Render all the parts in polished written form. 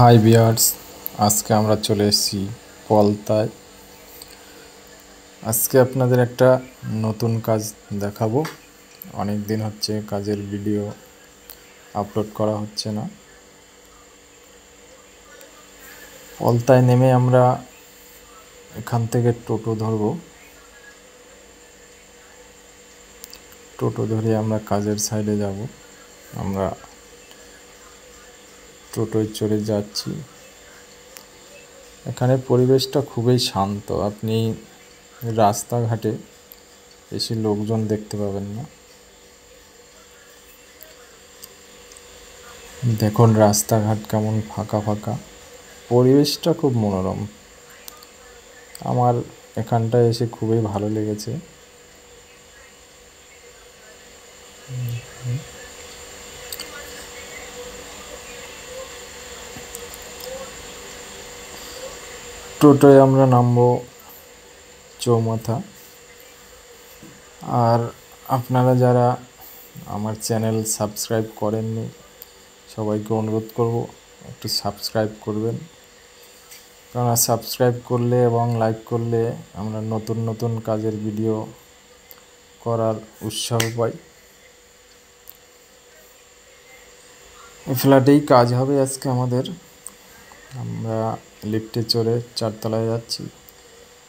Hi viewers, আজকে আমরা চলে এসেছি পলতায়। আজকে আপনাদের একটা নতুন কাজ দেখাবো। অনেক দিন হচ্ছে কাজের ভিডিও আপলোড করা হচ্ছে না। পলতায় নেমে আমরা এখান থেকে টোটো ধরবো। টোটো ধরে আমরা কাজের সাইডে যাব। আমরা টোটোয় চড়ে যাচ্ছি। এখানে পরিবেশটা খুবই শান্ত। আপনি রাস্তাঘাটে বেশি লোকজন দেখতে পাবেন না। দেখুন রাস্তাঘাট কেমন ফাঁকা ফাঁকা, পরিবেশটা খুব মনোরম। আমার এখানটায় এসে খুবই ভালো লেগেছে। টোটোয় আমরা নামবো চৌমাথা। আর আপনারা যারা আমার চ্যানেল সাবস্ক্রাইব করেননি, সবাইকে অনুরোধ করব একটু সাবস্ক্রাইব করবেন। কারণ সাবস্ক্রাইব করলে এবং লাইক করলে আমরা নতুন নতুন কাজের ভিডিও করার উৎসাহ পাই। এই ফ্ল্যাটেই কাজ হবে আজকে আমাদের। আমরা লিফটে চড়ে 4 তলায় যাচ্ছি।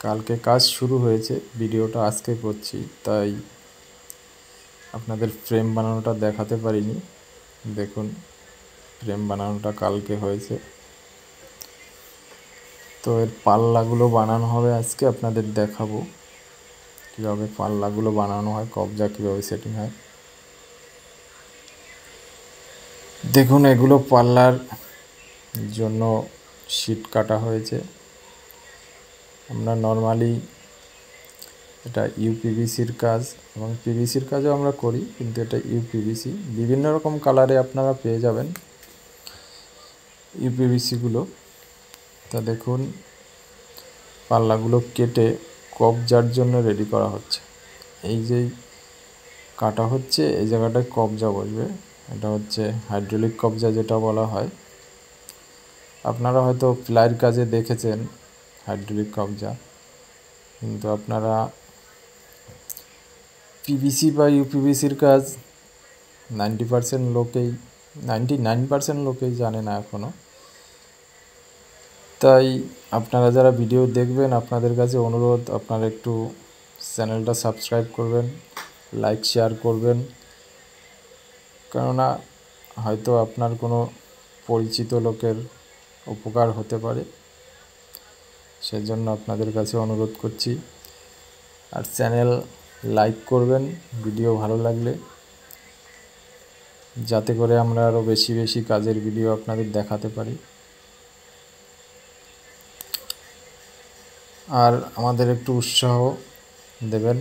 কালকে কাজ শুরু হয়েছে, ভিডিওটা আজকে করছি, তাই আপনাদের ফ্রেম বানানোটা দেখাতে পারিনি। দেখুন ফ্রেম বানানোটা কালকে হয়েছে, তো এর পাল্লাগুলো বানানো হবে আজকে। আপনাদের দেখাবো কীভাবে পাল্লাগুলো বানানো হয়, কবজা কীভাবে সেটিং হয়। দেখুন এগুলো পাল্লার জন্য শিট কাটা হয়েছে। আমরা নর্মালি এটা ইউপিভিসির কাজ এবং পিভিসির কাজও আমরা করি, কিন্তু এটা ইউপিভিসি। বিভিন্ন রকম কালারে আপনারা পেয়ে যাবেন ইউপিভিসিগুলো। তা দেখুন পাল্লাগুলো কেটে কবজার জন্য রেডি করা হচ্ছে। এই যেই কাটা হচ্ছে এই জায়গাটায় কবজা বসবে। এটা হচ্ছে হাইড্রোলিক কবজা যেটা বলা হয়। আপনারা হয়তো প্লাইয়ের কাজে দেখেছেন হাইড্রোলিক কবজা, কিন্তু আপনারা পিভিসি বা ইউপিভিসির কাজ 99% লোকেই জানে না এখনও। তাই আপনারা যারা ভিডিও দেখবেন, আপনাদের কাছে অনুরোধ আপনারা একটু চ্যানেলটা সাবস্ক্রাইব করবেন, লাইক শেয়ার করবেন। কেননা হয়তো আপনার কোনো পরিচিত লোকের উপকার হতে পারে, সেজন্য আপনাদের কাছে অনুরোধ করছি। আর চ্যানেল লাইক করবেন ভিডিও ভালো লাগলে, যাতে করে আমরা আরও বেশি বেশি কাজের ভিডিও আপনাদের দেখাতে পারি। আর আমাদের একটু উৎসাহ দেবেন,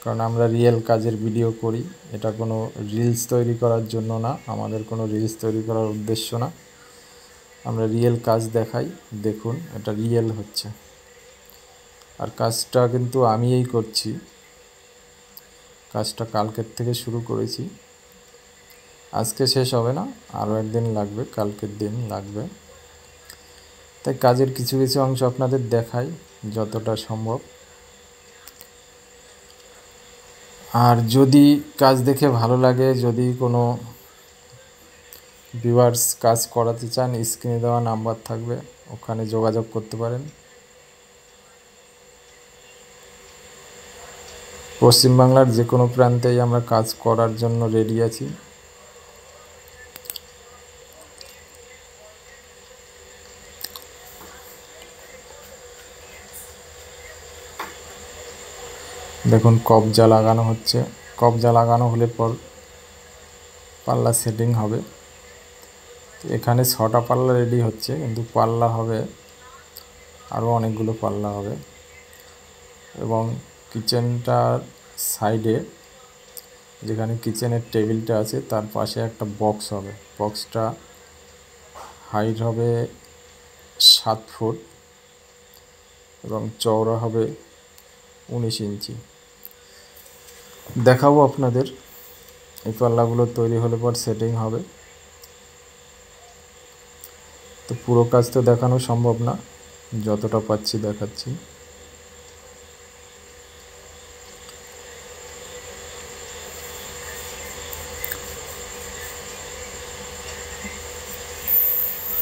কারণ আমরা রিয়েল কাজের ভিডিও করি। এটা কোনো রিলস তৈরি করার জন্য না, আমাদের কোনো রিলস তৈরি করার উদ্দেশ্য না। আমরা রিয়েল কাজ দেখাই। দেখুন এটা রিয়েল হচ্ছে। আর কাজটা কিন্তু আমিই করছি। কাজটা কালকের থেকে শুরু করেছি, আজকে শেষ হবে না, আরও একদিন লাগবে, কালকের দিন লাগবে। তাই কাজের কিছু কিছু অংশ আপনাদের দেখাই যতটা সম্ভব। আর যদি কাজ দেখে ভালো লাগে, যদি কোনো ভিউয়ার্স কাজ করাতে চান, স্ক্রিনে দেওয়া নাম্বার থাকবে, ওখানে যোগাযোগ করতে পারেন। পশ্চিমবাংলার যে কোনো প্রান্তেই আমরা কাজ করার জন্য রেডি আছি। দেখুন কবজা লাগানো হচ্ছে। কবজা লাগানো হলে পর পাল্লা সেটিং হবে। এখানে 6টা পাল্লা রেডি হচ্ছে, কিন্তু পাল্লা হবে আরও অনেকগুলো পাল্লা হবে। এবং কিচেনটার সাইডে, যেখানে কিচেনের টেবিলটা আছে, তার পাশে একটা বক্স হবে। বক্সটা হাইট হবে 7 ফুট এবং চওড়া হবে 19 ইঞ্চি। দেখাবো আপনাদের। এই পাল্লাগুলো তৈরি হলে পর সেটিং হবে। তো পুরো কাজ তো দেখানো সম্ভব না, যতটা পাচ্ছি দেখাচ্ছি।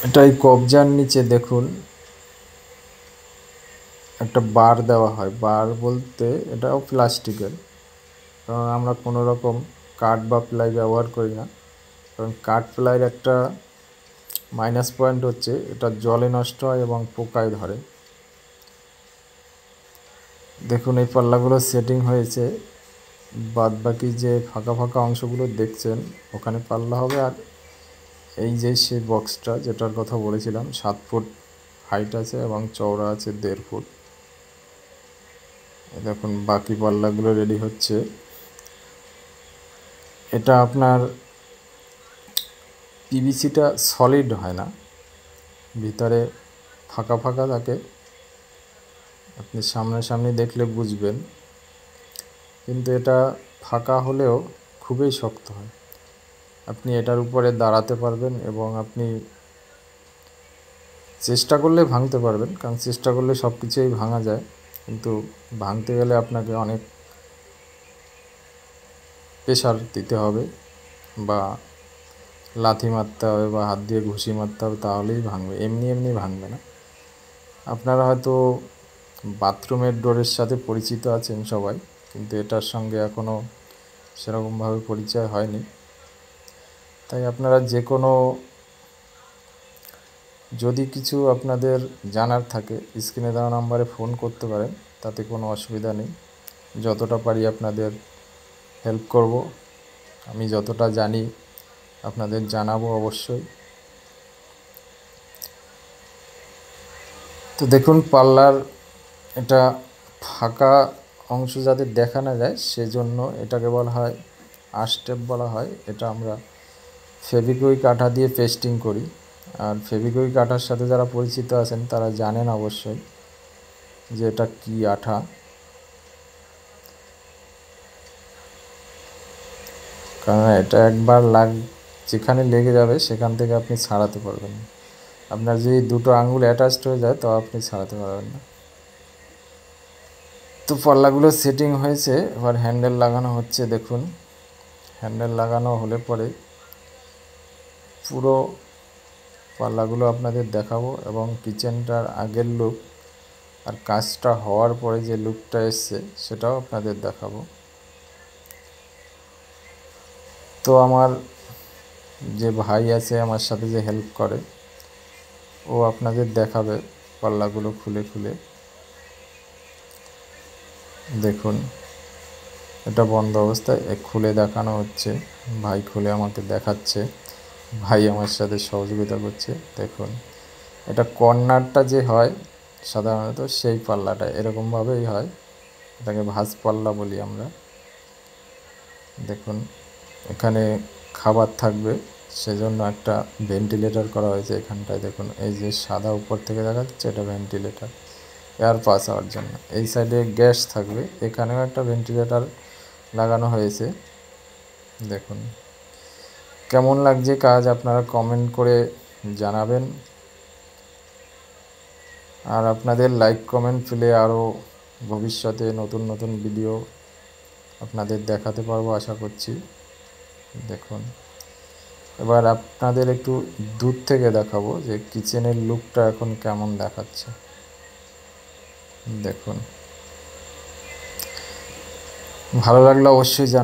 এটাই কবজার নিচে দেখুন একটা বার দেওয়া হয়। বার বলতে এটাও প্লাস্টিকের, কারণ আমরা কোনো রকম কাঠ বা প্লাই ব্যবহার করি না। কারণ কাঠ প্লাইয়ের একটা মাইনাস পয়েন্ট হচ্ছে এটা জলে নষ্ট হয় এবং পোকায় ধরে। দেখুন এই পাল্লাগুলো সেটিং হয়েছে, বাদ বাকি যে ফাঁকা ফাঁকা অংশগুলো দেখছেন ওখানে পাল্লা হবে। আর এই যে সেই বক্সটা যেটার কথা বলেছিলাম 7 ফুট হাইট আছে এবং চওড়া আছে 1.5 ফুট। দেখুন বাকি পাল্লাগুলো রেডি হচ্ছে। এটা আপনার পিভিসিটা সলিড হয় না, ভিতরে ফাঁকা ফাঁকা থাকে, আপনি সামনাসামনি দেখলে বুঝবেন। কিন্তু এটা ফাঁকা হলেও খুবই শক্ত হয়। আপনি এটার উপরে দাঁড়াতে পারবেন এবং আপনি চেষ্টা করলে ভাঙতে পারবেন, কারণ চেষ্টা করলে সব কিছুই ভাঙা যায়, কিন্তু ভাঙতে গেলে আপনাকে অনেক প্রেশার দিতে হবে বা লাথি মারতে হবে বা হাত দিয়ে ঘুষি মারতে হবে, তাহলেই ভাঙবে, এমনি এমনি ভাঙবে না। আপনারা হয়তো বাথরুমের ডোরের সাথে পরিচিত আছেন সবাই, কিন্তু এটার সঙ্গে এখনও সেরকমভাবে পরিচয় হয়নি। তাই আপনারা যে কোনো, যদি কিছু আপনাদের জানার থাকে স্ক্রিনে দেওয়া নাম্বারে ফোন করতে পারেন, তাতে কোনো অসুবিধা নেই। যতটা পারি আপনাদের হেল্প করব, আমি যতটা জানি আপনাদের জানাবো অবশ্যই। তো দেখুন পাল্লার এটা ফাঁকা অংশ যাতে দেখা না যায় সেজন্য এটাকে বলা হয় আস্টেপ বলা হয়। এটা আমরা ফেভিকুইক আঠা দিয়ে পেস্টিং করি। আর ফেভিকুইক আঠার সাথে যারা পরিচিত আছেন তারা জানেন অবশ্যই যে এটা কী আঠা। কারণ এটা একবার যেখানে লেগে যাবে সেখান থেকে আপনি ছাড়াতে পারবেন না। আপনার যদি দুটো আঙুল অ্যাটাচড হয়ে যায় তো আপনি ছাড়াতে পারবেন না। তো পাল্লাগুলো সেটিং হয়েছে, এবার হ্যান্ডেল লাগানো হচ্ছে। দেখুন হ্যান্ডেল লাগানো হলে পরে পুরো পাল্লাগুলো আপনাদের দেখাবো এবং কিচেনটার আগের লুক আর কাজটা হওয়ার পরে যে লুকটা এসছে সেটাও আপনাদের দেখাবো। তো আমার যে ভাই আছে আমার সাথে যে হেল্প করে, ও আপনাদের দেখাবে পাল্লাগুলো খুলে খুলে। দেখুন এটা বন্ধ অবস্থায়, খুলে দেখানো হচ্ছে, ভাই খুলে আমাকে দেখাচ্ছে, ভাই আমার সাথে সহযোগিতা করছে। দেখুন এটা কর্নারটা যে হয় সাধারণত সেই পাল্লাটা এরকমভাবেই হয়, এটাকে ভাঁজ পাল্লা বলি আমরা। দেখুন এখানে খাবার থাকবে সেজন্য একটা ভেন্টিলেটর করা হয়েছে এখানটায়। দেখুন এই যে সাদা উপর থেকে দেখা যাচ্ছে এটা ভেন্টিলেটর, এয়ার পাস হওয়ার জন্য। এই সাইডে গ্যাস থাকবে, এখানেও একটা ভেন্টিলেটর লাগানো হয়েছে। দেখুন কেমন লাগছে কাজ আপনারা কমেন্ট করে জানাবেন। আর আপনাদের লাইক কমেন্ট পেলে আরও ভবিষ্যতে নতুন নতুন ভিডিও আপনাদের দেখাতে পারবো আশা করছি। দেখুন এবার আপনাদের একটু দূর থেকে দেখাবো যে কিচেনের লুকটা এখন কেমন দেখাচ্ছে। দেখুন ভালো লাগলে অবশ্যই জানাবেন।